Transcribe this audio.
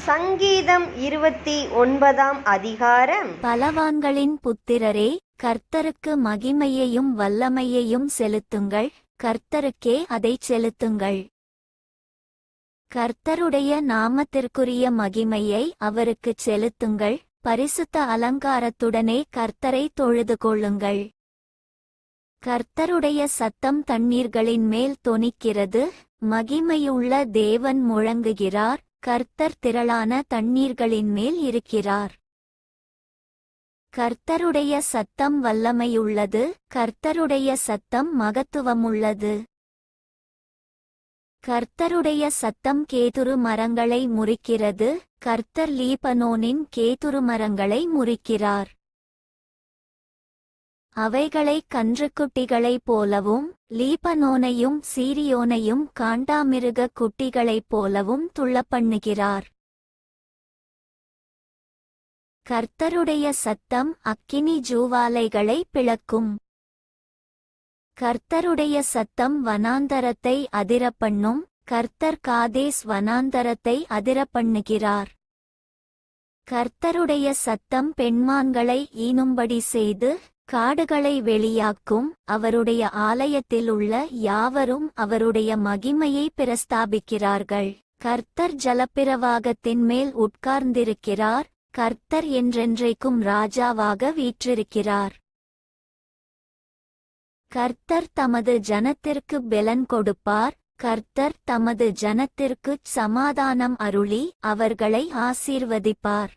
சங்கீதம் 29ஆம் அதிகாரம். பலவான்களின் புத்திரரே, கர்த்தருக்கு மகிமையையும் வல்லமையையும் செலுத்துங்கள், கர்த்தருக்கே அதைச் செலுத்துங்கள். கர்த்தருடைய நாமத்திற்குரிய மகிமையை அவருக்குச் செலுத்துங்கள், பரிசுத்த அலங்காரத்துடனே கர்த்தரை தொழுது கொள்ளுங்கள். கர்த்தருடைய சத்தம் தண்ணீர்களின் மேல் தொனிக்கிறது, மகிமையுள்ள தேவன் முழங்குகிறார், கர்த்தர் திரளான தண்ணீர்களின் மேல் இருக்கிறார். கர்த்தருடைய சத்தம் வல்லமையுள்ளது, கர்த்தருடைய சத்தம் மகத்துவமுள்ளது. கர்த்தருடைய சத்தம் கேதுரு மரங்களை முறிக்கிறது, கர்த்தர் லீபனோனின் கேதுரு மரங்களை முறிக்கிறார். அவைகளைக் கன்றுக்குட்டிகளைப் போலவும், லீபனோனையும் சீரியோனையும் காண்டாமிருக குட்டிகளைப் போலவும் துள்ளப்பண்ணுகிறார். கர்த்தருடைய சத்தம் அக்கினி ஜூவாலைகளை பிளக்கும். கர்த்தருடைய சத்தம் வனாந்தரத்தை அதிரப்பண்ணும், கர்த்தர் காதேஸ் வனாந்தரத்தை அதிரப்பண்ணுகிறார். கர்த்தருடைய சத்தம் பெண்மான்களை ஈனும்படி செய்து, காடுகளை வெளியாக்கும், அவருடைய ஆலயத்தில் உள்ள யாவரும் அவருடைய மகிமையை பிரஸ்தாபிக்கிறார்கள். கர்த்தர் ஜலப்பிரவாகத்தின் மேல் உட்கார்ந்திருக்கிறார், கர்த்தர் என்றென்றைக்கும் ராஜாவாக வீற்றிருக்கிறார். கர்த்தர் தமது ஜனத்திற்கு பெலன் கொடுப்பார், கர்த்தர் தமது ஜனத்திற்குச் சமாதானம் அருளி அவர்களை ஆசீர்வதிப்பார்.